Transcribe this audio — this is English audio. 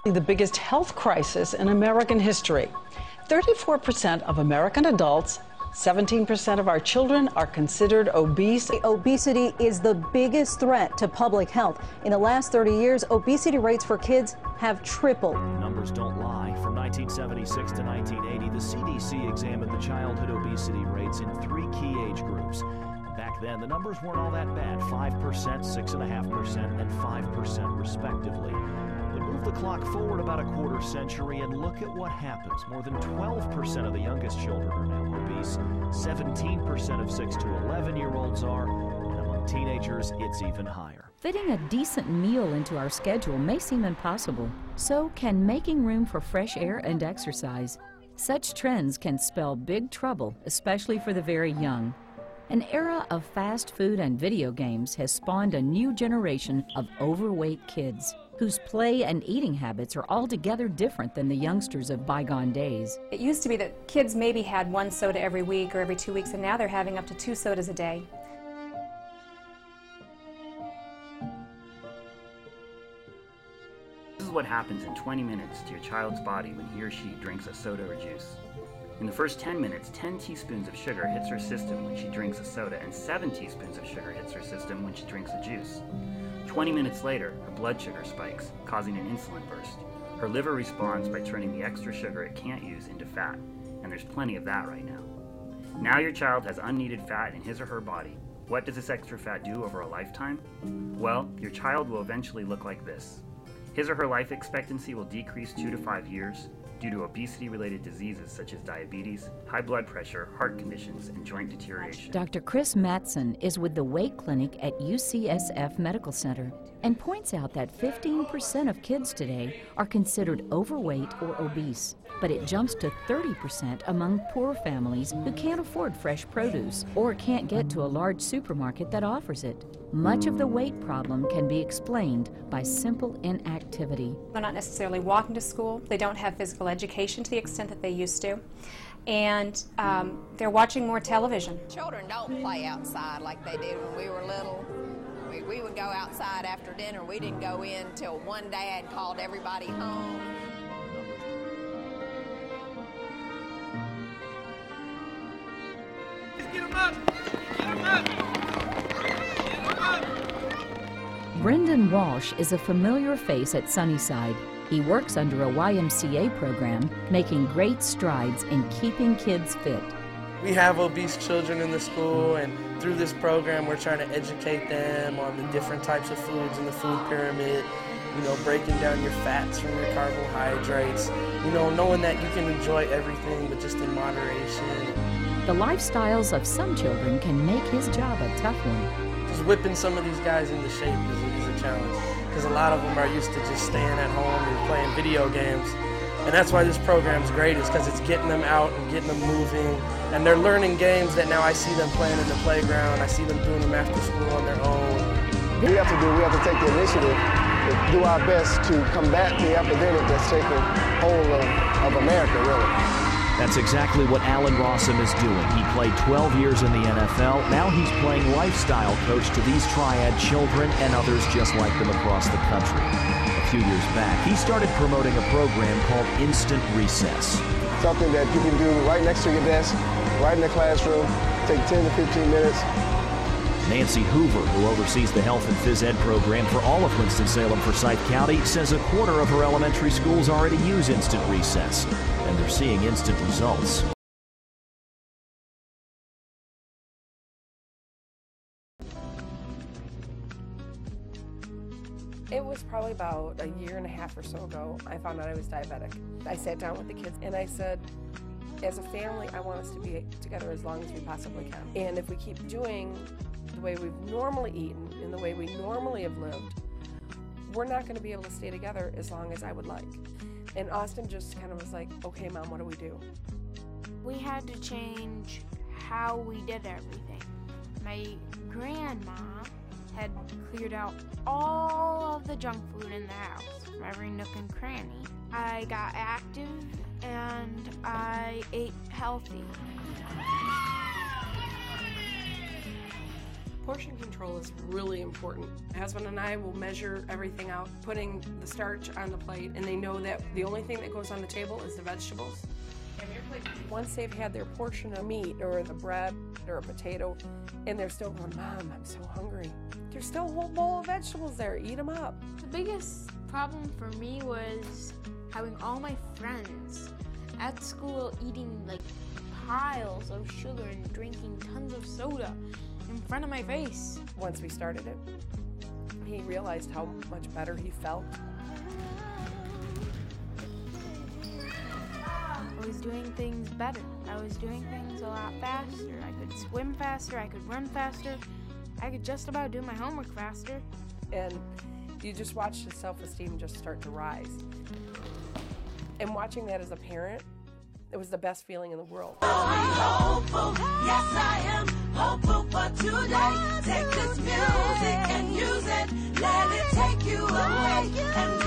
The biggest health crisis in American history. 34% of American adults, 17% of our children are considered obese. Obesity is the biggest threat to public health. In the last 30 years, obesity rates for kids have tripled. Numbers don't lie. From 1976 to 1980, the CDC examined the childhood obesity rates in 3 key age groups. Back then, the numbers weren't all that bad, 5%, 6.5%, and 5% respectively. But move the clock forward about a quarter century and look at what happens. More than 12% of the youngest children are now obese, 17% of 6 to 11-year-olds are, and among teenagers, it's even higher. Fitting a decent meal into our schedule may seem impossible. So can making room for fresh air and exercise. Such trends can spell big trouble, especially for the very young. An era of fast food and video games has spawned a new generation of overweight kids whose play and eating habits are altogether different than the youngsters of bygone days. It used to be that kids maybe had 1 soda every week or every 2 weeks, and now they're having up to 2 sodas a day. This is what happens in 20 minutes to your child's body when he or she drinks a soda or juice. In the first 10 minutes, 10 teaspoons of sugar hits her system when she drinks a soda, and 7 teaspoons of sugar hits her system when she drinks a juice. 20 minutes later, her blood sugar spikes, causing an insulin burst. Her liver responds by turning the extra sugar it can't use into fat, and there's plenty of that right now. Now your child has unneeded fat in his or her body. What does this extra fat do over a lifetime? Well, your child will eventually look like this. His or her life expectancy will decrease 2 to 5 years due to obesity-related diseases such as diabetes, high blood pressure, heart conditions, and joint deterioration. Dr. Chris Matson is with the Weight Clinic at UCSF Medical Center and points out that 15% of kids today are considered overweight or obese, but it jumps to 30% among poor families who can't afford fresh produce or can't get to a large supermarket that offers it. Much of the weight problem can be explained by simple inactivity. They're not necessarily walking to school. They don't have physical education to the extent that they used to. And they're watching more television. Children don't play outside like they did when we were little. We would go outside after dinner. We didn't go in till one dad called everybody home. Get them up! Get them up! Brendan Walsh is a familiar face at Sunnyside. He works under a YMCA program, making great strides in keeping kids fit. We have obese children in the school, and through this program we're trying to educate them on the different types of foods in the food pyramid, breaking down your fats from your carbohydrates, knowing that you can enjoy everything but just in moderation. The lifestyles of some children can make his job a tough one. Just whipping some of these guys into shape is a challenge, because a lot of them are used to just staying at home and playing video games. And that's why this program's great, is because it's getting them out and getting them moving. And they're learning games that now I see them playing in the playground. I see them doing them after school on their own. We have to take the initiative to do our best to combat the epidemic that's taking hold of America, really. That's exactly what Alan Rossum is doing. He played 12 years in the NFL. Now he's playing lifestyle coach to these triad children and others just like them across the country. A few years back, he started promoting a program called Instant Recess. Something that you can do right next to your desk, right in the classroom, take 10 to 15 minutes. Nancy Hoover, who oversees the health and phys ed program for all of Winston-Salem Forsyth County, says a quarter of her elementary schools already use Instant Recess, and they're seeing instant results. It was probably about a year and a half or so ago, I found out I was diabetic. I sat down with the kids and I said, as a family, I want us to be together as long as we possibly can. And if we keep doing the way we've normally eaten and the way we normally have lived, we're not going to be able to stay together as long as I would like. And Austin just kind of was like, okay, Mom, what do we do? We had to change how we did everything. My grandma had cleared out all of the junk food in the house, from every nook and cranny. I got active and I ate healthy. Portion control is really important. My husband and I will measure everything out, putting the starch on the plate, and they know that the only thing that goes on the table is the vegetables. Once they've had their portion of meat or the bread or a potato, and they're still going, Mom, I'm so hungry. There's still a whole bowl of vegetables there. Eat them up. The biggest problem for me was having all my friends at school eating like piles of sugar and drinking tons of soda in front of my face. Once we started it, he realized how much better he felt. I was doing things better. I was doing things a lot faster. I could swim faster, I could run faster, I could just about do my homework faster. And you just watch his self-esteem just start to rise. And watching that as a parent, it was the best feeling in the world. Hopeful, yes I am hopeful for today. Take this music and use it, let it take you away. And